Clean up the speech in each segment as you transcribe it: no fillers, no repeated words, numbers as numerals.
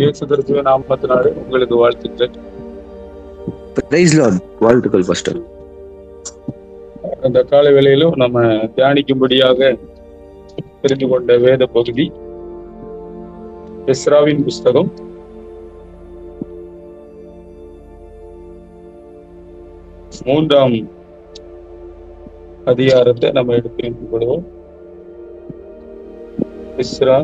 இயேசு கிறிஸ்துவின் நாமத்தினாலே உங்களுக்கு வாழ்த்துக்கள். Praise lord. வாழ்த்துக்கள் பாஸ்டர். அந்த கால வேளையிலும் நம்ம தியானிக்கும்படியாக தெரிந்து கொண்ட வேத பகுதி எஸ்ராவின் புஸ்தகம் 3ஆம் அதிகாரத்தை நம்ம எடுத்துக்கொள்வோம். எஸ்ரா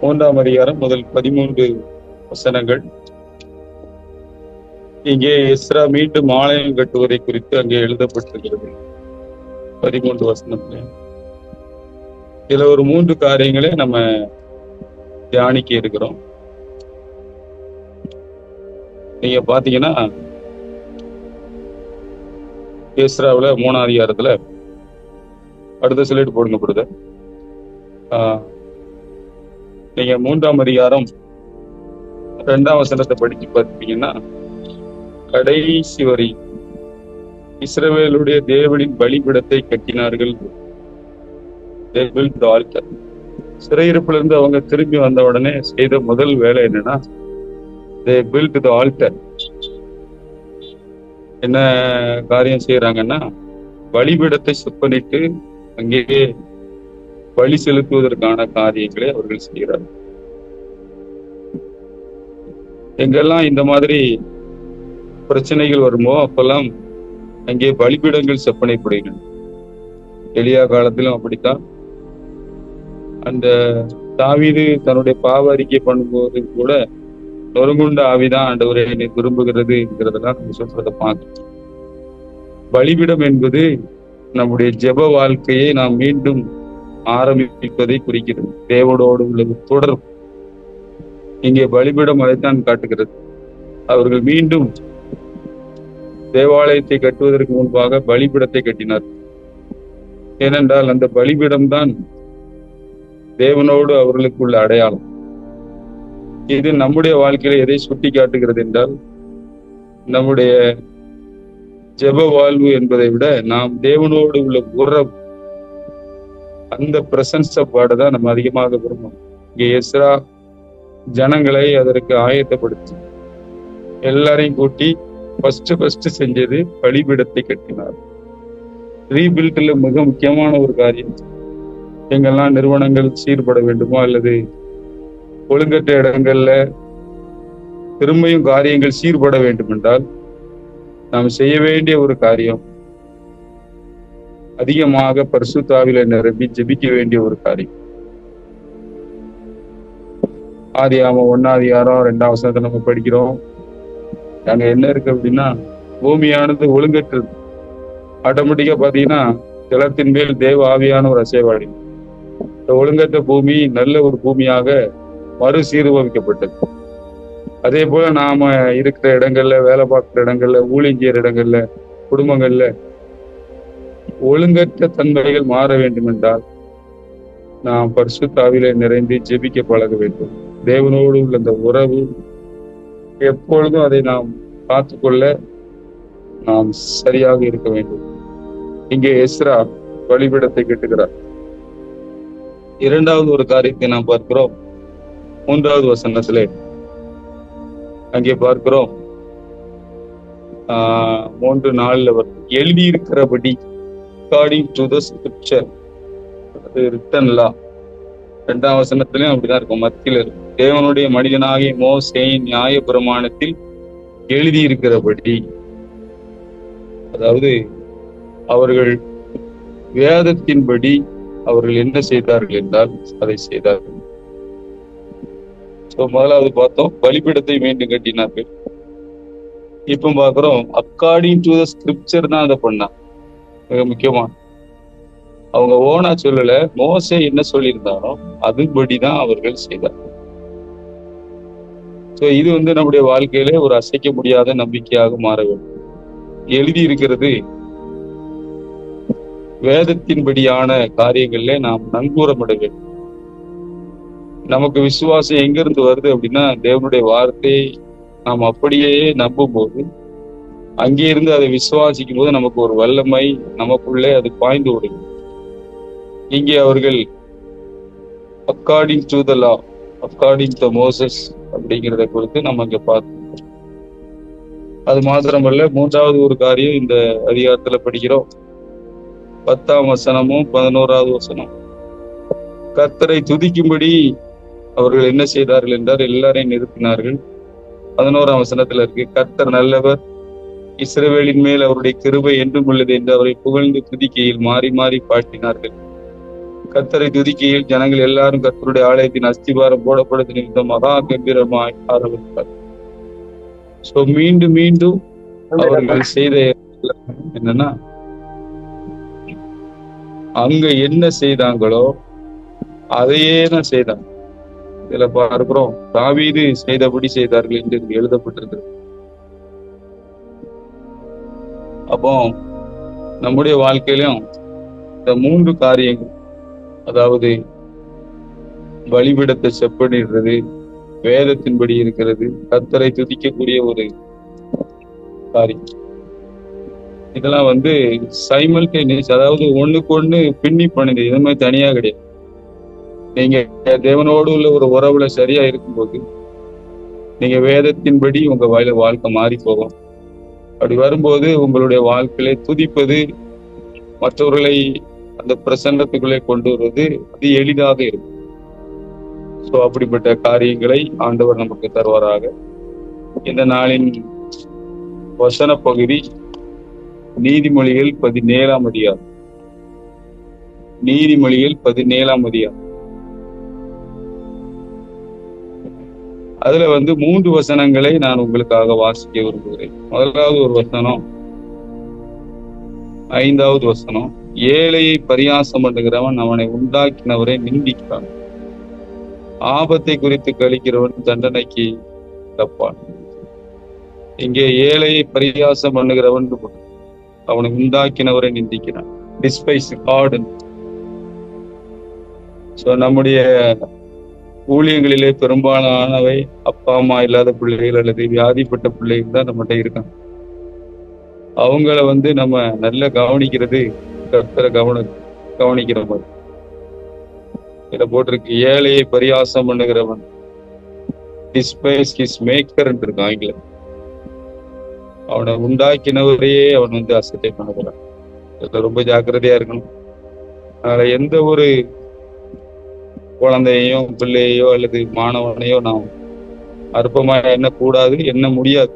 3ஆம் அதிகாரம் முதல் 13 வசனங்கள். இங்கே எஸ்ரா மீண்டும் ஆலயம் கட்டுவதை குறித்து அங்கே எழுதப்பட்டிருக்கிறது. 13 வசனத்துல இதுல ஒரு 3 காரியங்களை நம்ம தியானிக்க இருக்கிறோம். நீங்க பாத்தீங்கன்னா எஸ்ராவுல 3ஆம் அதிகாரத்துல அடுத்த ஸ்லைடு போடுங்கப்படுது. நீங்க 3ஆம் அதிகாரம் 2ஆம் வசனத்தை படிச்சு பார்த்தீங்கன்னா, கடைசி வரி இஸ்ரவேலுடைய தேவனின் பலிபீடத்தை கட்டினார்கள். சிறையிருப்பிலிருந்து அவங்க திரும்பி வந்த உடனே செய்த முதல் வேலை என்னன்னா, they built the altar. என்ன காரியம் செய்யறாங்கன்னா, பலிபீடத்தை செப்பனிட்டு அங்கேயே பலி செலுத்துவதற்கான காரியங்களை அவர்கள் செய்கிறார்கள். எங்கெல்லாம் இந்த மாதிரி பிரச்சனைகள் வருமோ அப்பெல்லாம் அங்கே பலிபீடங்கள் செப்பனைப்படுகின்றன. எலியா காலத்திலும் அப்படித்தான். அந்த தாவீது தன்னுடைய பாவ அறிக்கை பண்ணும்போது கூட நொறுங்குண்ட ஆவிதான் ஆண்டவரை என்னை விரும்புகிறதுங்கிறதெல்லாம் நம்ம சொல்றதை பார்க்கணும். பலிபீடம் என்பது நம்முடைய ஜெப வாழ்க்கையை நாம் மீண்டும் ஆரம்பிப்பதை குறிக்கிறது. தேவனோடு உள்ள தொடர்பு. இங்கே பலிபீடம் அதைத்தான் காட்டுகிறது. அவர்கள் மீண்டும் தேவாலயத்தை கட்டுவதற்கு முன்பாக பலிபீடத்தை கட்டினார். ஏனென்றால் அந்த பலிபீடம் தான் தேவனோடு அவர்களுக்குள்ள அடையாளம். இது நம்முடைய வாழ்க்கையில எதை சுட்டி காட்டுகிறது என்றால், நம்முடைய ஜெப வாழ்வு என்பதை விட நாம் தேவனோடு உள்ள உறவு, அந்த பிரசன்ஸ பாடதான் நம்ம அதிகமாக விரும்பும். இங்கே எஸ்ரா ஜனங்களை அதற்கு ஆயத்தப்படுத்தி எல்லாரையும் கூட்டி ஃபர்ஸ்ட் செஞ்சது பலிபீடத்தை கட்டினார். ரீபில்ட்ல மிக முக்கியமான ஒரு காரியம், எங்கெல்லாம் நிறுவனங்கள் சீர்பட வேண்டுமோ அல்லது ஒழுங்கற்ற இடங்கள்ல திரும்பியும் காரியங்கள் சீர்பட வேண்டும் என்றால் நாம் செய்ய வேண்டிய ஒரு காரியம், அதிகமாக பரிசுத்த ஆவியில நிரம்பி ஜெபிக்க வேண்டிய ஒரு காரியம். ஆதியாகமம் 1ஆம் அதிகாரம் 2ஆம் வசனத்தை நம்ம படிக்கிறோம். அங்க என்ன இருக்கு அப்படின்னா, பூமியானது ஒழுங்கற்றது. ஆட்டோமேட்டிக்கா பாத்தீங்கன்னா ஜலத்தின் மேல் தேவ ஆவியான ஒரு அசைவாடி. இந்த ஒழுங்கற்ற பூமி நல்ல ஒரு பூமியாக மறுசீர்வமைக்கப்பட்டது. அதே போல நாம இருக்கிற இடங்கள்ல, வேலை பார்க்கிற இடங்கள்ல, ஊழியம் செய்யற இடங்கள்ல, குடும்பங்கள்ல ஒழுங்கற்ற தன்மைகள் மாற வேண்டும் என்றால் நாம் பரிசுத்த ஆவியிலே நிறைந்து ஜெபிக்க பழக வேண்டும். தேவனோடு உள்ள அந்த உறவு எப்பொழுதும் அதை நாம் காத்துக்கொள்ள நாம் சரியாக இருக்க வேண்டும். இங்கே எஸ்ரா பலிபீடத்தை கட்டுகிறார். 2வது ஒரு காரியத்தை நாம் பார்க்கிறோம். 3வது வசனத்திலே அங்கே பார்க்கிறோம். 3:4 எழுதியிருக்கிறபடி according to the scripture, அது ரிட்டன் லா. 2ஆம் வசனத்திலையும் அப்படிதான் இருக்கும், மத்தியில இருக்கும். தேவனுடைய மனிதனாகிய மோசேயின் நியாய பிரமாணத்தில் எழுதியிருக்கிறபடி, அதாவது அவர்கள் வேதத்தின்படி அவர்கள் என்ன செய்தார்கள் என்றால் அதை செய்தார்கள். முதலாவது பார்த்தோம், பலிபீடத்தை மீண்டும் கட்டினார்கள். இப்ப பாக்குறோம் அக்கார்டிங் டு த ஸ்கிரிப்சர் தான் அதை பண்ணா. மிக முக்கியமான, அவங்க ஓனா சொல்லல, மோசே என்ன சொல்லியிருந்தாரோ அதுபடிதான் அவர்கள் செய்தார்கள். இது நம்முடைய வாழ்க்கையில ஒரு அசைக்க முடியாத நம்பிக்கையாக மாற வேண்டும். எழுதி இருக்கிறது வேதத்தின்படியான காரியங்கள்ல நாம் நங்கூரமிட வேண்டும். நமக்கு விசுவாசம் எங்கிருந்து வருது அப்படின்னா, தேவனுடைய வார்த்தையை நாம் அப்படியே நம்பும் போது, அங்கே இருந்து அதை விசுவாசிக்கும் போது நமக்கு ஒரு வல்லமை நமக்குள்ளே அது பாய்ந்து விடுகிறது. இங்கே அவர்கள் according to the law, according to Moses அப்படிங்கிறத குறித்து நம்ம இங்க பார்த்தோம். அது மாத்திரமல்ல, மூன்றாவது ஒரு காரியம் இந்த அதிகாரத்துல படிக்கிறோம். 10ஆம் வசனமும் 11வது வசனம். கர்த்தரை துதிக்கும்படி அவர்கள் என்ன செய்தார்கள் என்றால் எல்லாரையும் நிறுத்தினார்கள். 11ஆம் வசனத்துல இருக்கு, கர்த்தர் நல்லவர், இஸ்ரவேலின் மேல் அவருடைய கிருபை என்றும் உள்ளது என்று அவரை புகழ்ந்து துதிக்கையில் மாறி மாறி பாட்டினார்கள். கர்த்தரை துதிக்கையில் ஜனங்கள் எல்லாரும் கர்த்தருடைய ஆலயத்தின் அஸ்திபாரம் போடப்படுத்த நிமித்தம் மகா கம்பீரமாய் ஆரம்பித்தார். சோ மீண்டும் மீண்டும் அவர்கள் செய்த என்னன்னா, அங்க என்ன செய்தாங்களோ அதையே தான் செய்தாங்க. இதுல பார்க்கிறோம், தாவீது செய்தபடி செய்தார்கள் என்று எழுதப்பட்டிருக்கு. அப்போ நம்முடைய வாழ்க்கையிலும் இந்த 3 காரியங்கள், அதாவது பலிபீடத்தை செப்பனிடுறது, வேதத்தின்படி இருக்கிறது, கர்த்தரை துதிக்கக்கூடிய ஒரு காரியம், இதெல்லாம் சைமல்டேனியஸ், அதாவது ஒண்ணுக்கு ஒண்ணு பின்னி பண்ணுது. இது மாதிரி தனியா கிடையாது. நீங்க தேவனோடு உள்ள ஒரு உறவுல சரியா இருக்கும்போது நீங்க வேதத்தின்படி உங்க வாழ்க்கை மாறி போகும். அப்படி வரும்போது உங்களுடைய வாழ்க்கையில துதிப்பது, மற்றவர்களை அந்த பிரசன்னத்துக்குள்ளே கொண்டு வருவது அது எளிதாக இருக்கும். சோ அப்படிப்பட்ட காரியங்களை ஆண்டவர் நமக்கு தருவாராக. இந்த நாளின் வசன பகுதி நீதிமொழிகள் 17ஆம் அதிகாரம். நீதிமொழிகள் 17ஆம் அதிகாரம். அதுல 3 வசனங்களை நான் உங்களுக்காக வாசிக்க விரும்புகிறேன். முதலாவது ஒரு வசனம், 5வது வசனம். ஏழையை பரியாசம் பண்ணுகிறவன் அவனை உண்டாக்கினவரை நிந்திக்கிறான், ஆபத்தை குறித்து கழிக்கிறவன் தண்டனைக்கு தப்பான். இங்கே ஏழையை பரியாசம் பண்ணுகிறவன் அவனை உண்டாக்கினவரை நிந்திக்கிறான். Despise God. சோ நம்முடைய ஊழியங்களிலே பெரும்பாலானவை அப்பா அம்மா இல்லாத பிள்ளைகள் அல்லது வியாதிப்பட்ட பிள்ளைகள் தான் நம்மகிட்ட இருக்காங்க. அவங்கள நம்ம நல்லா கவனிக்கிறது கர்த்தரை கவனிக்கிற மாதிரி. இத போட்டிருக்கு, ஏழையை பரியாசம் பண்ணுகிறவன் டிஸ்பைஸ் ஹிஸ் மேக்கர் இருக்கு ஆங்கிலம். அவனை உண்டாக்கினவரையே அவன் அசட்டை பண்ணப்படுறான். இதுல ரொம்ப ஜாக்கிரதையா இருக்கணும். அதனால எந்த ஒரு குழந்தையோ பிள்ளையோ அல்லது மாணவனையோ நாம் அற்பமா எண்ணக்கூடாது, எண்ண முடியாது.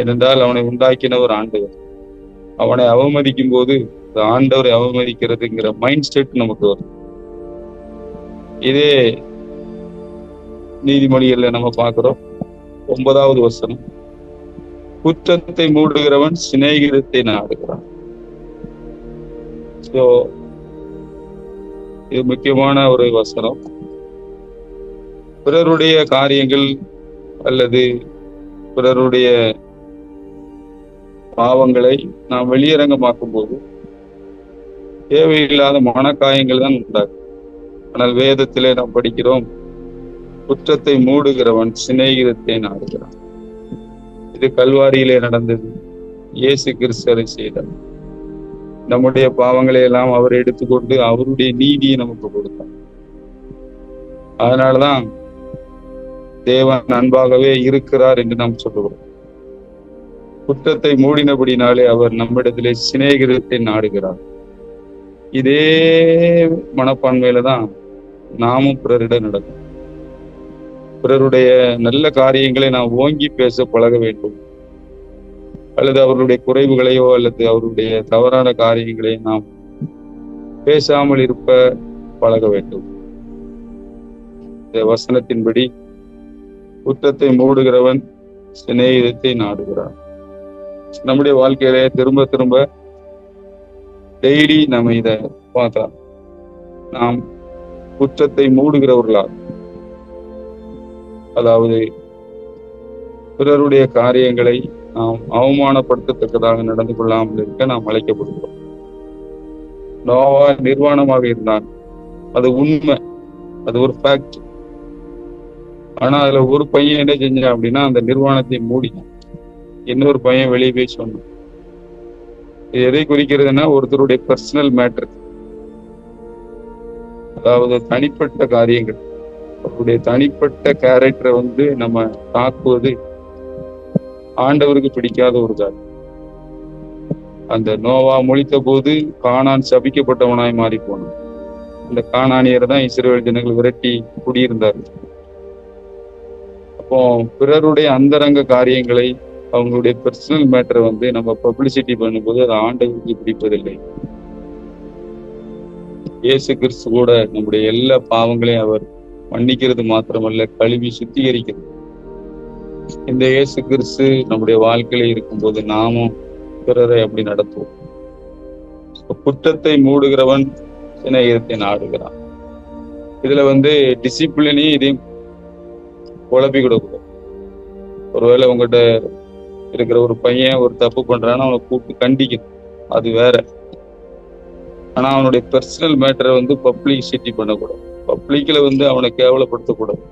ஏனென்றால் அவனை உண்டாக்கினவர் ஆண்டவர். அவனை அவமதிக்கும் போது ஆண்டவரை அவமதிக்கிறதுங்கிற மைண்ட் செட் நமக்கு வரும். இதே நீதிமொழிகள்ல நம்ம பார்க்கிறோம். 9வது வசனம், குற்றத்தை மூடுகிறவன் சிநேகிதத்தை நாடுகிறான். சோ இது முக்கியமான ஒரு வசனம். பிறருடைய காரியங்கள் அல்லது பிறருடைய பாவங்களை நாம் வெளியரங்கமாக்கும் போது தேவையில்லாத மனக்காயங்கள் தான் உண்டாகும். ஆனால் வேதத்திலே நாம் படிக்கிறோம், குற்றத்தை மூடுகிறவன் சிநேகிதத்தை நாடுகிறான். இது கல்வாரியிலே நடந்தது. இயேசு கிறிஸ்து செய்தார். நம்முடைய பாவங்களை எல்லாம் அவர் எடுத்துக்கொண்டு அவருடைய நீதியை நமக்கு கொடுத்தார். அதனாலதான் தேவன் அன்பாகவே இருக்கிறார் என்று நாம் சொல்லுகிறோம். குற்றத்தை மூடினபடினாலே அவர் நம்மிடத்திலே சிநேகிதத்தை நாடுகிறார். இதே மனப்பான்மையில தான் நாமும் பிறரிடம் நடக்கும். பிறருடைய நல்ல காரியங்களை நாம் ஓங்கி பேச பழக வேண்டும். அல்லது அவர்களுடைய குறைவுகளையோ அல்லது அவருடைய தவறான காரியங்களை நாம் பேசாமல் இருப்ப பழக வேண்டும். இந்த வசனத்தின்படி குற்றத்தை மூடுகிறவன் சிநேகிதத்தை நாடுகிறான். நம்முடைய வாழ்க்கையில திரும்ப திரும்ப டெய்லி நம்ம இத பார்க்கலாம். நாம் குற்றத்தை மூடுகிறவர்களா, அதாவது பிறருடைய காரியங்களை நாம் அவமானப்படுத்தத்தக்கதாக நடந்து கொள்ளாமல் இருக்க நாம் அழைக்கப்படுகிறோம். நோவா நிர்வாணமாக இருந்தான், அது உண்மை, அது ஒரு ஃபேக்ட். ஆனா அதுல ஒரு பையன் என்ன செஞ்சான் அப்படின்னா, அந்த நிர்வாணத்தை மூடினான். இன்னொரு பையன் வெளியே போய் சொன்னான். இது எதை குறிக்கிறதுனா ஒருத்தருடைய பர்சனல் மேட்டர், அதாவது தனிப்பட்ட காரியங்கள். அவருடைய தனிப்பட்ட கேரக்டரை வந்து நம்ம தாக்குவது ஆண்டவருக்கு பிடிக்காத ஒரு காரியம். அந்த நோவா முழித்த போது கானான் சபிக்கப்பட்டவனாய் மாறி போனான். இந்த கானானியரை தான் இஸ்ரவேல் ஜனங்கள் விரட்டி குடியிருந்தார். அப்போ பிறருடைய அந்தரங்க காரியங்களை, அவங்களுடைய பர்சனல் மேட்டரை வந்து நம்ம பப்ளிசிட்டி பண்ணும்போது அது ஆண்டவருக்கு பிடிப்பதில்லை. இயேசு கிறிஸ்து கூட நம்முடைய எல்லா பாவங்களையும் அவர் மன்னிக்கிறது மாத்திரமல்ல, கழுவி சுத்திகரிக்கிறது. இந்த இயேசு கிறிஸ்து நம்முடைய வாழ்க்கையில இருக்கும்போது நாமும் பிறரை அப்படி நடத்துவோம். குற்றத்தை மூடுகிறவன் சிநேகிதத்தை நாடுகிறான். இதுல வந்து டிசிப்ளினையும் இதையும் குழப்பி கொடுக்கூடாது. ஒருவேளை உங்ககிட்ட இருக்கிற ஒரு பையன் ஒரு தப்பு பண்றான்னு அவனை கூப்பிட்டு கண்டிக்கணும், அது வேற. ஆனா அவனுடைய பர்சனல் மேட்டரை வந்து பப்ளிசிட்டி பண்ணக்கூடாது. பப்ளிக்ல வந்து அவனை கேவலப்படுத்தக்கூடாது.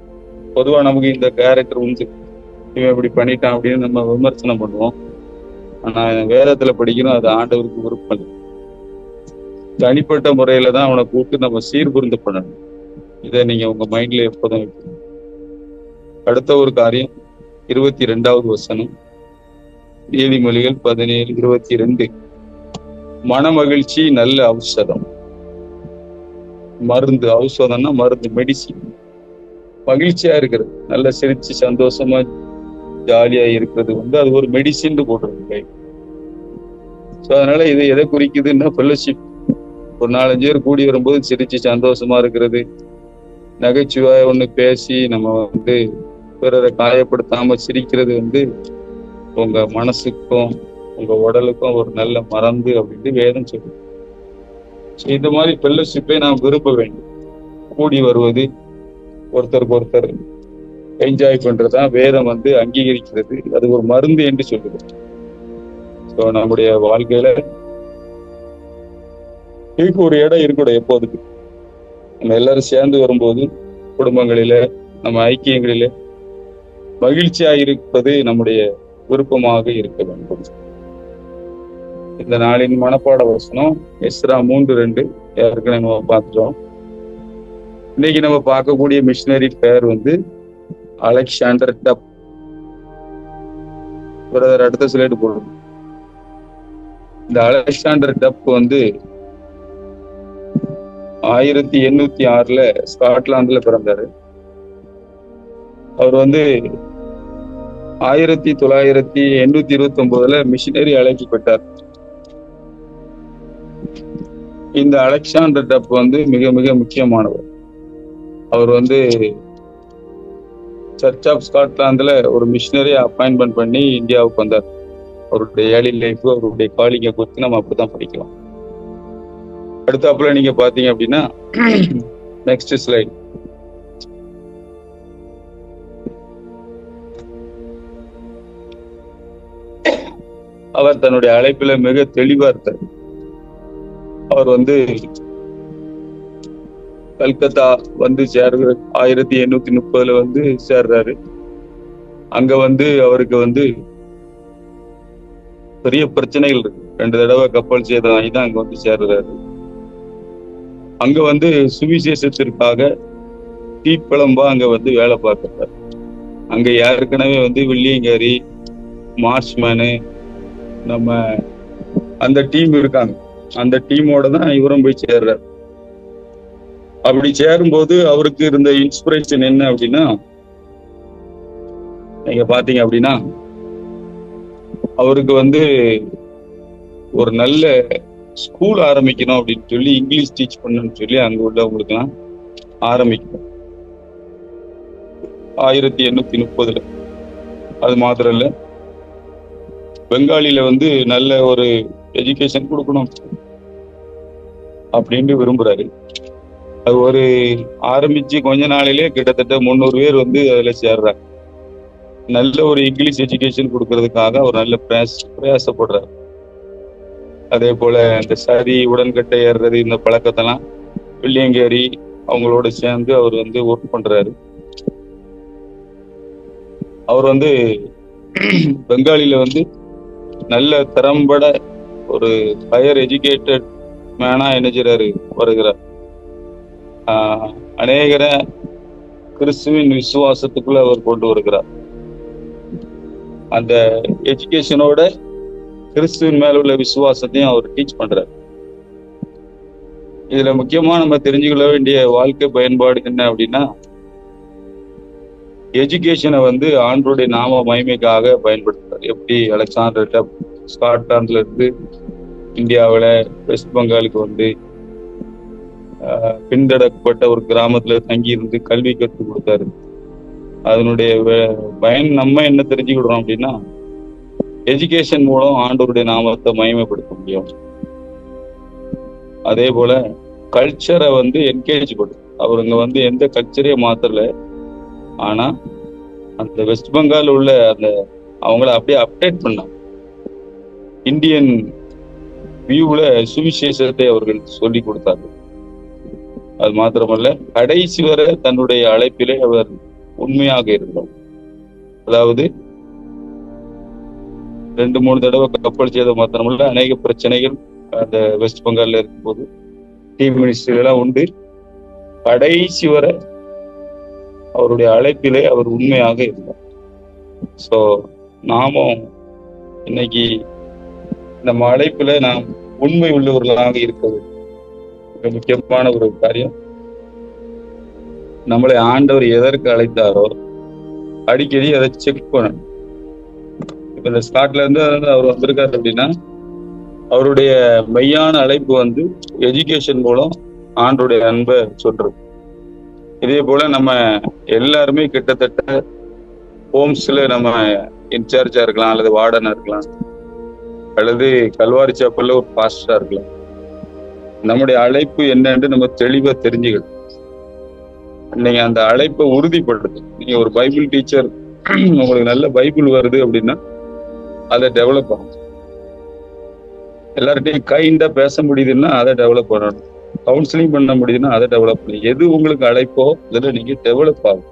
பொதுவா நமக்கு இந்த கேரக்டர் உண்டு, இவன் இப்படி பண்ணிட்டான் அப்படின்னு நம்ம விமர்சனம் பண்ணுவோம். ஆனா வேதத்துல படிக்கணும், அது ஆண்டவருக்கு விருப்பம் இல்லை. தனிப்பட்ட முறையில தான் அவனை கூப்பிட்டு நம்ம சீர்புரிந்து பண்ணணும். இதை நீங்க உங்க மைண்ட்ல எப்போதும் வைக்கணும். அடுத்த ஒரு காரியம் 22வது வசனம், நீதிமொழிகள் 17:22. மனமகிழ்ச்சி நல்ல ஔஷதம். மருந்து, ஔஷதம்னா மருந்து, மெடிசின். மகிழ்ச்சியா இருக்கிறது, நல்ல சிரிச்சு சந்தோஷமா ஜாலியா இருக்கிறது வந்து அது ஒரு மெடிசின் போட்டிருக்கு. ஸோ அதனால இது எதை குறிக்குதுன்னா ஃபெல்லோஷிப். ஒரு 4-5 பேர் கூடி வரும்போது சிரிச்சு சந்தோஷமா இருக்கிறது, நகைச்சுவையா ஒண்ணு பேசி நம்ம வந்து பிறரை காயப்படுத்தாம சிரிக்கிறது வந்து உங்க மனசுக்கும் உங்க உடலுக்கும் ஒரு நல்ல மருந்து அப்படின்னு வேதம் சொல்லுது. இந்த மாதிரி ஃபெல்லோஷிப்பை நாம் விரும்ப வேண்டும். கூடி வருவது, ஒருத்தருக்கு ஒருத்தர் என்ஜாய் பண்றதுதான் வேதம் வந்து அங்கீகரிக்கிறது. அது ஒரு மருந்து என்று சொல்லுது. ஸோ நம்முடைய வாழ்க்கையில இதுக்கு ஒரு இடம் இருக்கணும் எப்போதுக்கு. நம்ம எல்லாரும் சேர்ந்து வரும்போது குடும்பங்களில, நம்ம ஐக்கியங்களில மகிழ்ச்சியா இருப்பது நம்முடைய விருப்பமாக இருக்க வேண்டும். இந்த நாளின் மனப்பாட வசனம் எஸ்ரா 3:2. ஏற்கனவே நம்ம பார்த்துட்டோம். இன்னைக்கு நம்ம பார்க்கக்கூடிய மிஷினரி பேர் வந்து அலெக்சாண்டர் டப். பிரதர் அடுத்த ஸ்லைடு போடுறோம். இந்த அலெக்சாண்டர் டப் வந்து 1806 ஸ்காட்லாந்துல பிறந்தாரு. அவர் வந்து 1929 மிஷினரி அழைக்கப்பட்டார். இந்த அலெக்சாண்டர் டப் வந்து மிக மிக முக்கியமானவர். அவர் வந்து சர்ச் ஆஃப் ஸ்காட்லாந்துல ஒரு மிஷினரியை அப்பாயின்மெண்ட் பண்ணி இந்தியாவுக்கு வந்தார். அவருடைய ஏர்லி லைஃப், அவருடைய காலிங்கை குறித்து நம்ம அப்படித்தான் படிக்கலாம். அடுத்தாப்புல நீங்க பாத்தீங்க அப்படின்னா நெக்ஸ்ட் ஸ்லைட். அவர் தன்னுடைய அழைப்புல மிக தெளிவா இருந்தார். அவர் வந்து கல்கத்தா வந்து சேர்ற 1830 வந்து சேர்றாரு. அங்க வந்து அவருக்கு வந்து பெரிய பிரச்சனைகள் இருக்கு. 2 தடவை கப்பல் சேதம் ஆகி தான் அங்க வந்து சேர்றாரு. அங்க வந்து சுவிசேஷத்திற்காக தீப்பிழம்பா அங்க வந்து வேலை பார்க்கிறார். அங்க ஏற்கனவே வந்து வில்லியங்கரி, மார்ச்மேனு, நம்ம அந்த டீம் இருக்காங்க. அந்த டீமோட தான் இவரும் போய் சேர்றார். அப்படி சேரும்போது அவருக்கு இருந்த இன்ஸ்பிரேஷன் என்ன அப்படின்னா, நீங்க பாத்தீங்க அப்படின்னா அவருக்கு வந்து ஒரு நல்ல ஸ்கூல் ஆரம்பிக்கணும் அப்படின்னு சொல்லி, இங்கிலீஷ் டீச் பண்ணணும்னு சொல்லி அங்க உள்ளவங்களுக்கு எல்லாம் ஆரம்பிக்கணும் 1830. அது மாத்திரம் இல்ல, பெங்காலில வந்து நல்ல ஒரு எஜுகேஷன் கொடுக்கணும் அப்படின்னு விரும்புறாரு. அது ஒரு ஆரம்பிச்சு கொஞ்ச நாளிலே கிட்டத்தட்ட 300 பேர் வந்து அதுல சேர்றாங்க. நல்ல ஒரு இங்கிலீஷ் எஜுகேஷன் கொடுக்கறதுக்காக அவர் நல்ல பிரயாசப்படுறாரு. அதே போல இந்த சரி, உடன்கட்டை ஏறுறது, இந்த பழக்கத்தெல்லாம் வில்லியங்கேரி அவங்களோட சேர்ந்து அவர் வந்து ஒர்க் பண்றாரு. அவர் வந்து பெங்காலில வந்து நல்ல திறம்பட ஒரு ஹையர் எஜுகேட்டட் மேனா என்ன செய்றாரு, வருகிறார். அநேகரை கிறிஸ்துவின் விசுவாசத்துக்குள்ள அவர் கொண்டு வருகிறார். அந்த எஜுகேஷனோட கிறிஸ்துவின் மேல உள்ள விசுவாசத்தையும் அவர் டீச் பண்றார். இதுல முக்கியமா நம்ம தெரிஞ்சுக்கொள்ள வேண்டிய வாழ்க்கை பயன்பாடு என்ன அப்படின்னா, எஜுகேஷனை வந்து ஆண்டவருடைய நாம மகிமைக்காக பயன்படுத்துறார். எப்படி அலெக்சாண்டர் டப் ஸ்காட்லாந்துல இருந்து இந்தியாவில் வெஸ்ட் பெங்காலுக்கு வந்து பின்தடப்பட்ட ஒரு கிராமத்துல தங்கி இருந்து கல்வி கற்றுக் கொடுத்தாரு. அதனுடைய பயன் நம்ம என்ன தெரிஞ்சுக்கிடுறோம் அப்படின்னா, எஜுகேஷன் மூலம் ஆண்டவருடைய நாமத்தை மகிமைப்படுத்த முடியும். அதே போல கல்ச்சரை வந்து என்கரேஜ் பண்ணும். அவருங்க வந்து எந்த கல்ச்சரையும் மாத்தல, ஆனா அந்த வெஸ்ட் பெங்கால் உள்ள அந்த அவங்கள அப்படியே அப்டேட் பண்ணாங்க. இந்தியன் வியூல சுவிசேஷத்தை அவர்கள் சொல்லி கொடுத்தார்கள். அது மாத்திரமல்ல, கடைசி வரை தன்னுடைய அழைப்பிலே அவர் உண்மையாக இருந்தார். அதாவது 2-3 தடவை கப்பல் செய்த மாத்திரமல்ல, அநேக பிரச்சனைகள் அந்த வெஸ்ட் பெங்கால்ல இருக்கும்போது டீம் மினிஸ்டர் எல்லாம் உண்டு. கடைசி வரை அவருடைய அழைப்பிலே அவர் உண்மையாக இருந்தார். ஸோ நாமும் இன்னைக்கு நம்ம அழைப்புல நாம் உண்மை உள்ளவர்களாக இருக்கிறது மிக முக்கியமான ஒரு காரியம். நம்மளை ஆண்டவர் எதற்கு அழைத்தாரோ அடிக்கடி அதை செக் பண்ணணும். இப்ப இந்த ஸ்காட்லாந்து அவர் வந்திருக்காரு அப்படின்னா, அவருடைய மெய்யான அழைப்பு வந்து எஜுகேஷன் மூலம் ஆண்டருடைய அன்பை சொல்றது. இதே போல நம்ம எல்லாருமே கிட்டத்தட்ட ஹோம்ஸ்ல நம்ம இன்சார்ஜா இருக்கலாம், அல்லது வார்டனா இருக்கலாம், அல்லது கல்வாரி சாப்பல்ல ஒரு பாஸ்டரா இருக்கலாம். நம்முடைய அழைப்பு என்னன்னு நம்ம தெளிவா தெரிஞ்சுக்கணும். நீங்க அந்த அழைப்பை உறுதிப்படுத்து. நீங்க ஒரு பைபிள் டீச்சர், உங்களுக்கு நல்ல பைபிள் வருது அப்படின்னா அதை டெவலப் ஆகும். எல்லார்ட்டையும் கைண்டா பேச முடியுதுன்னா அதை டெவலப் பண்ணணும். கவுன்சிலிங் பண்ண முடியுதுன்னா அதை டெவலப் பண்ணணும். எது உங்களுக்கு அழைப்போ அதில் நீங்க டெவலப் ஆகும்.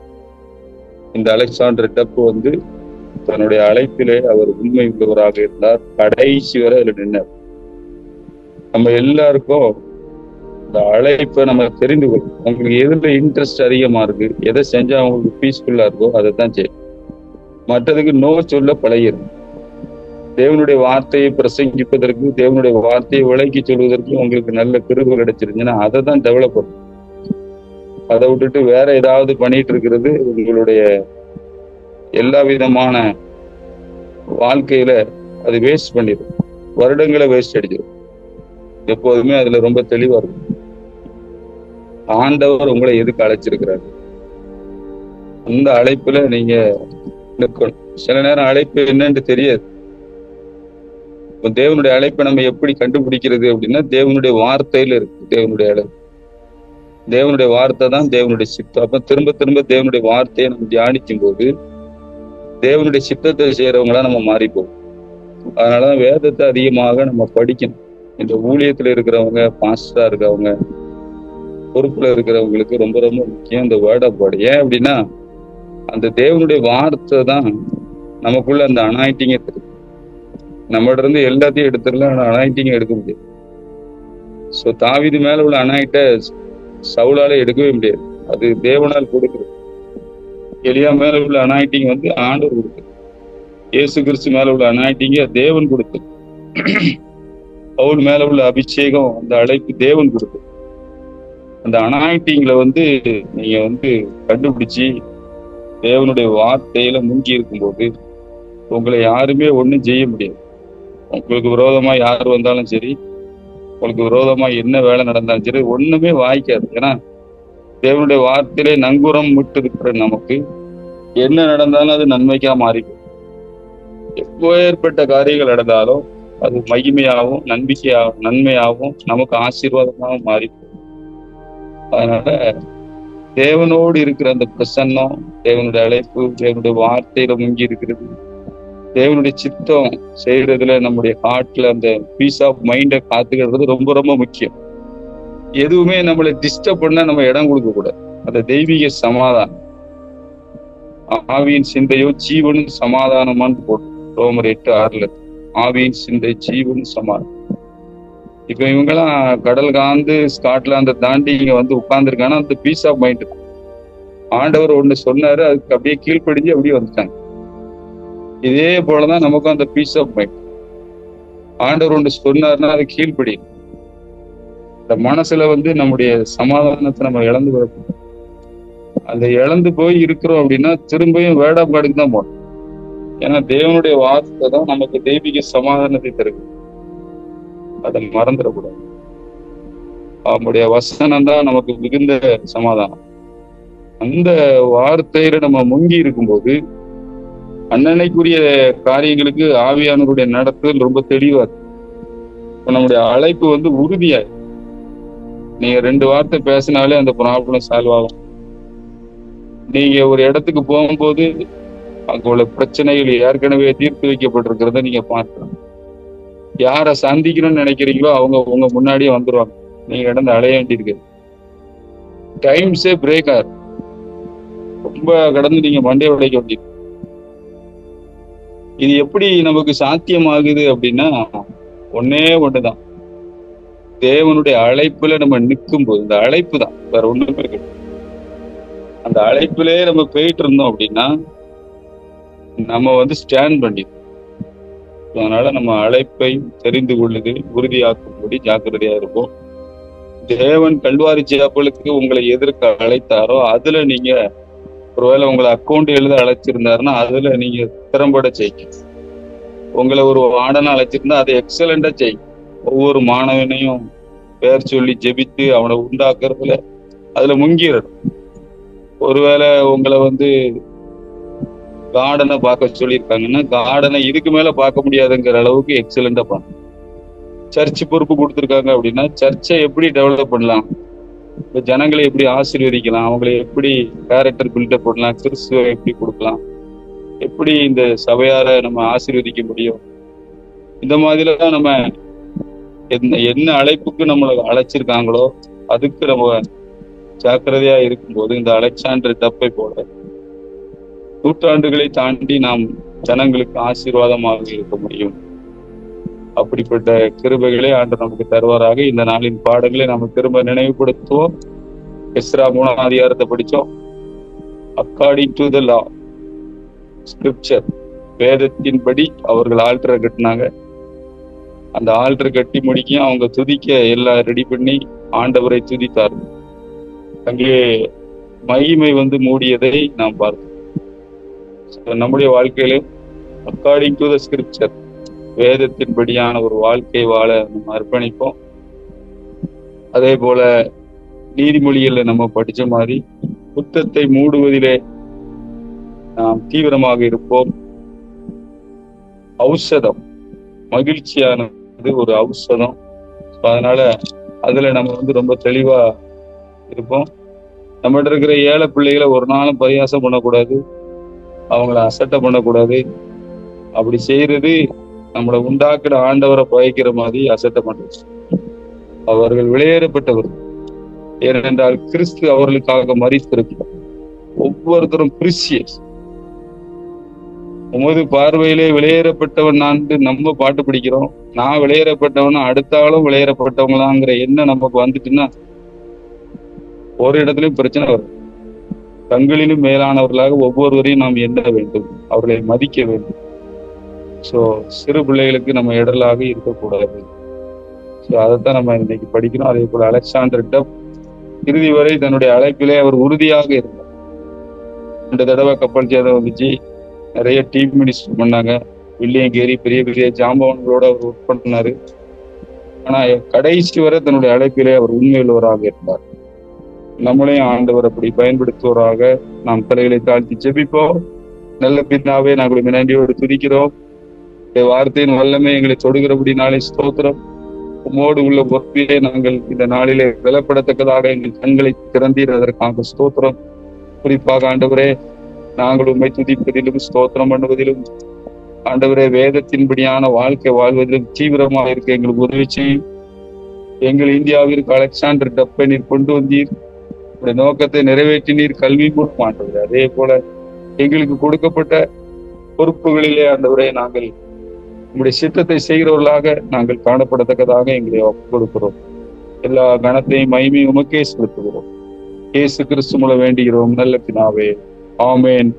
இந்த அலெக்சாண்டர் டப் வந்து தன்னுடைய அழைப்பிலே அவர் உண்மை உள்ளவராக இருந்தார். கடைசி வரை அதில் நின்றார். நம்ம எல்லாருக்கும் இந்த அழைப்பை நம்ம தெரிந்து கொள்ளும். உங்களுக்கு எதுல இன்ட்ரெஸ்ட் அதிகமா இருக்கு, எதை செஞ்சா அவங்களுக்கு பீஸ்ஃபுல்லா இருக்கோ அதை தான் செய்யும். மற்றதுக்கு நோ சொல்ல பழகிடும். தேவனுடைய வார்த்தையை பிரசங்கிப்பதற்கு, தேவனுடைய வார்த்தையை விளக்கி சொல்வதற்கு உங்களுக்கு நல்ல கிருபை கிடைச்சிருந்துச்சுன்னா அதை தான் டெவலப் பண்ணும். அதை விட்டுட்டு வேற ஏதாவது பண்ணிட்டு இருக்கிறது உங்களுடைய எல்லா விதமான வாழ்க்கையில அது வேஸ்ட் பண்ணிடும். வருடங்களை வேஸ்ட் அடிச்சிடும். எப்போதுமே அதுல ரொம்ப தெளிவா இருக்கும். ஆண்டவர் உங்களை எதுக்கு அழைச்சிருக்கிறாரு, அந்த அழைப்புல நீங்க நிற்கணும். சில நேரம் அழைப்பு என்னன்னு தெரியாது. தேவனுடைய அழைப்பை நம்ம எப்படி கண்டுபிடிக்கிறது அப்படின்னா, தேவனுடைய வார்த்தையில இருக்கு. தேவனுடைய அழைப்பு, தேவனுடைய வார்த்தை தான் தேவனுடைய சித்தம். அப்ப திரும்ப திரும்ப தேவனுடைய வார்த்தையை நம்ம தியானிக்கும் போது தேவனுடைய சித்தத்தை செய்யறவங்களா நம்ம மாறிப்போம். அதனாலதான் வேதத்தை அதிகமாக நம்ம படிக்கணும். இந்த ஊழியத்துல இருக்கிறவங்க, பாஸ்டரா இருக்கிறவங்க, பொறுப்புல இருக்கிறவங்களுக்கு ரொம்ப ரொம்ப முக்கியம் இந்த வேர்ட் ஆஃப் காட். ஏன் அப்படின்னா, அந்த தேவனுடைய வார்த்தை தான் நமக்குள்ள அந்த அனாயிட்டிங்க இருக்கு. நம்மகிட்ட இருந்து எல்லாத்தையும் எடுத்துடலாம், ஆனா அனாயிட்டிங்க எடுக்க முடியாது. ஸோ தாவீது மேல உள்ள அனாயிட்ட சவுலால எடுக்கவே முடியாது. அது தேவனால் கொடுக்குறது. எலியா மேல உள்ள அனாயிட்டிங் வந்து ஆண்டவர் கொடுக்குது. இயேசு கிறிஸ்து மேல உள்ள அனாயிட்டிங்க தேவன் கொடுக்குது. பவுல் மேல உள்ள அபிஷேகம், அந்த அழைப்பு தேவன் கொடுக்குது. அந்த அனாயிட்டிங்ல வந்து நீங்க வந்து கண்டுபிடிச்சு தேவனுடைய வார்த்தையில மூங்கி இருக்கும்போது உங்களை யாருமே ஒண்ணும் செய்ய முடியாது. உங்களுக்கு விரோதமா யார் வந்தாலும் சரி, உங்களுக்கு விரோதமா என்ன வேலை நடந்தாலும் சரி, ஒண்ணுமே வாய்க்காது. ஏன்னா தேவனுடைய வார்த்தையிலே நங்கூரம் விட்டு இருக்கிற நமக்கு என்ன நடந்தாலும் அது நன்மைக்கா மாறிக்கும். எப்போ ஏற்பட்ட காரியங்கள் நடந்தாலும் அது மகிமையாகவும் நன்மையாகவும் நமக்கு ஆசீர்வாதமாகவும் மாறிக்கும். அதனால தேவனோடு இருக்கிற அந்த பிரசன்னம், தேவனுடைய அழைப்பு, தேவனுடைய வார்த்தையில முங்கி இருக்கிறது, தேவனுடைய சித்தம் செய்யறதுல நம்முடைய ஹார்ட்ல அந்த பீஸ் ஆஃப் மைண்டை காத்துக்கிறது ரொம்ப ரொம்ப முக்கியம். எதுவுமே நம்மளை டிஸ்டர்ப் பண்ண நம்ம இடம் கொடுக்க கூடாது. அந்த தெய்வீக சமாதானம், ஆவியின் சிந்தையோ ஜீவனும் சமாதானமான்னு போட்டு ரோமர் 8:6 ஆவியின் சிந்தை ஜீவனும் சமாதானம். இப்ப இவங்கெல்லாம் கடல் காந்து ஸ்காட்லாந்தை தாண்டி இங்க வந்து உட்கார்ந்துருக்காங்கன்னா அந்த பீஸ் ஆஃப் மைண்ட், ஆண்டவர் ஒண்ணு சொன்னாரு, அதுக்கு அப்படியே கீழ்ப்படிஞ்சு அப்படியே வந்துட்டாங்க. இதே போலதான் நமக்கும் அந்த பீஸ் ஆஃப் மைண்ட். ஆண்டவர் ஒன்று சொன்னாருன்னா அது கீழ்ப்படி. இந்த மனசுல நம்முடைய சமாதானத்தை நம்ம இழந்து போறோம். அந்த இழந்து போய் இருக்கிறோம் அப்படின்னா திரும்பியும் வேடாப்பாடுக்கு தான் போகணும். ஏன்னா தேவனுடைய வார்த்தை தான் நமக்கு தெய்வீக சமாதானத்தை தருது. அதை மறந்துடக்கூடாது. அவனுடைய வசனம் தான் நமக்கு மிகுந்த சமாதானம். அந்த வார்த்தையில நம்ம முங்கி இருக்கும்போது அன்னன்னைக்குரிய காரியங்களுக்கு ஆவியானவருடைய நடத்துதல் ரொம்ப தெளிவா இருக்கு. நம்முடைய அழைப்பு உறுதியாய். நீங்க 2 வார்த்தை பேசினாலே அந்த ப்ராப்ளம் சால்வ் ஆகும். நீங்க ஒரு இடத்துக்கு போகும்போது அங்க உள்ள பிரச்சனைகள் ஏற்கனவே தீர்த்து வைக்கப்பட்டிருக்கிறத நீங்க பார்க்கலாம். யாரை சந்திக்கணும்னு நினைக்கிறீங்களோ அவங்க உங்க முன்னாடியே வந்துருவாங்க. நீங்க இடந்து அலைய வேண்டியிருக்கு. டைம்ஸே பிரேக் ஆகும். ரொம்ப கடந்து நீங்க மண்டையை உடைக்க வேண்டியது. இது எப்படி நமக்கு சாத்தியமாகுது அப்படின்னா ஒன்னே ஒண்ணுதான். தேவனுடைய அழைப்புல நம்ம நிற்கும் போது, இந்த அழைப்பு தான், வேற ஒண்ணுமே இருக்கு. அந்த அழைப்பிலே நம்ம போயிட்டு இருந்தோம் அப்படின்னா நம்ம ஸ்டாண்ட் பண்ணி, அதனால நம்ம அழைப்பை தெரிந்து கொள்ளுது உறுதியாக்கும்படி ஜாக்கிரதையா இருப்போம். தேவன் கல்வாரி சேப்பலுக்கு உங்களை எதிர்க்க அழைத்தாரோ அதுல நீங்க ஒருவேளை உங்களை அக்கௌண்ட் எழுத அழைச்சிருந்தாருன்னா அதுல நீங்க திறம்பட செய்யும். உங்களை ஒரு வார்டனா அழைச்சிருந்தா அதை எக்ஸலண்டா செய்யும். ஒவ்வொரு மாணவனையும் பேர் சொல்லி ஜெபித்து அவனை உண்டாக்குறதுல அதுல முங்கிடணும். ஒருவேளை உங்களை கார்டனை பார்க்க சொல்லியிருக்காங்கன்னா கார்டனை இதுக்கு மேல பார்க்க முடியாதுங்கிற அளவுக்கு எக்ஸலண்டா பண்ணணும். சர்ச் பொறுப்பு கொடுத்துருக்காங்க அப்படின்னா சர்ச்சை எப்படி டெவலப் பண்ணலாம், இப்ப ஜனங்களை எப்படி ஆசீர்வதிக்கலாம், அவங்களை எப்படி கேரக்டர் பில்டப் பண்ணலாம், கிறிஸ்துவை எப்படி கொடுக்கலாம், எப்படி இந்த சபையார நம்ம ஆசீர்வதிக்க முடியும், இந்த மாதிரிலாம் நம்ம என்ன அழைப்புக்கு நம்மளை அழைச்சிருக்காங்களோ அதுக்கு நம்ம ஜாக்கிரதையா இருக்கும்போது இந்த அலெக்சாண்டர் டப்பை போல நூற்றாண்டுகளை தாண்டி நாம் ஜனங்களுக்கு ஆசீர்வாதமாக இருக்க முடியும். அப்படிப்பட்ட கிருபைகளை ஆண்டு நமக்கு தருவாராக. இந்த நாளின் பாடங்களை நம்ம திரும்ப நினைவுபடுத்துவோம். எஸ்ரா 3ஆம் அதிகாரத்தை படிச்சோம். According to the law scripture, வேதத்தின்படி அவர்கள் ஆல்டரை கட்டினாங்க. அந்த ஆல்டர் கட்டி முடிக்க அவங்க துதிக்க எல்லாம் ரெடி பண்ணி ஆண்டவரை துதித்தார்கள். அங்கே மகிமை மூடியதை நாம் பார்த்தோம். நம்முடைய வாழ்க்கையில அக்கார்டிங் டு த ஸ்கிரிப்சர், வேதத்தின்படியான ஒரு வாழ்க்கை வாழ நம்ம அர்ப்பணிப்போம். அதே போல நீதிமொழிகள்ல நம்ம படிச்ச மாதிரி குற்றத்தை மூடுவதிலே நாம் தீவிரமாக இருப்போம். ஔஷதம், மகிழ்ச்சியானது ஒரு ஔஷதம். அதனால அதுல நம்ம ரொம்ப தெளிவா இருப்போம். நம்மகிட்ட இருக்கிற ஏழை பிள்ளைகளை ஒரு நாளும் பரியாசம் பண்ணக்கூடாது, அவங்கள அசட்டை பண்ணக்கூடாது. அப்படி செய்யறது நம்மளை உண்டாக்குற ஆண்டவரை பகைக்கிற மாதிரி அசட்டை பண்றது. அவர்கள் வெளியேறப்பட்டவர், ஏனென்றால் கிறிஸ்து அவர்களுக்காக மரித்திருக்கிறார். ஒவ்வொருத்தரும் பிரிசியஸ். உமது பார்வையிலே வெளியேறப்பட்டவன் நான் நம்ம பாட்டு பிடிக்கிறோம். நான் வெளியேறப்பட்டவனா அடுத்த ஆளும் வெளியேறப்பட்டவங்களாங்கிற எண்ணம் நமக்கு வந்துட்டுன்னா ஒரு இடத்துலயும் பிரச்சனை வரும். தங்களிலும் மேலானவர்களாக ஒவ்வொருவரையும் நாம் எண்ண வேண்டும், அவர்களை மதிக்க வேண்டும். ஸோ சிறு பிள்ளைகளுக்கு நம்ம இடலாக இருக்கக்கூடாது. ஸோ அதைத்தான் நம்ம இன்னைக்கு படிக்கணும். அதே போல அலெக்சாண்டர் டப் இறுதி வரை தன்னுடைய அழைப்பிலே அவர் உறுதியாக இருந்தார். 2 தடவை கப்பல் சேதம் வந்துச்சு, நிறைய டீம் மினிஸ்டர் பண்ணாங்க, வில்லியம் கேரி பெரிய பெரிய ஜாம்பவன்களோட அவர் ஒர்க் பண்ணாரு. ஆனா கடைசி வரை தன்னுடைய அழைப்பிலே அவர் உண்மையுள்ளவராக இருந்தார். நம்மளையும் ஆண்டவர் அப்படி பயன்படுத்துவோராக. நாம் தலைகளை தாழ்த்தி ஜெபிப்போம். நல்ல பிதாவே, நாங்கள் நன்றியோடு துதிக்கிறோம். வார்த்தையின் வல்லமை எங்களை தொடுகிறபடி நாளை ஸ்தோத்திரம். உம்மோடு உள்ள பொறுப்பிலே நாங்கள் இந்த நாளிலே விலப்படத்தக்கதாக எங்கள் கண்களை திறந்தீர், அதற்காக ஸ்தோத்திரம். குறிப்பாக ஆண்டவரே, நாங்கள் உண்மை துதிப்பதிலும் ஸ்தோத்திரம் பண்ணுவதிலும் ஆண்டவரே வேதத்தின்படியான வாழ்க்கை வாழ்வதிலும் தீவிரமாக இருக்க எங்களுக்கு உதவி செய்யும். எங்கள் இந்தியாவிற்கு அலெக்சாண்டர் டப்பை நீர் கொண்டு வந்தீர், உடைய நோக்கத்தை நிறைவேற்றினீர், கல்வி மூலம் ஆண்டவரே. அதே போல எங்களுக்கு கொடுக்கப்பட்ட பொறுப்புகளிலே ஆண்டவரே நாங்கள் உங்களுடைய சித்தத்தை செய்கிறவர்களாக நாங்கள் காணப்படத்தக்கதாக எங்களை கொடுக்கிறோம். எல்லா கணத்தையும் மகிமையும் உமக்கே செலுத்துகிறோம். இயேசு கிறிஸ்து மூலம் வேண்டுகிறோம் நல்ல பிதாவே. ஆமென்.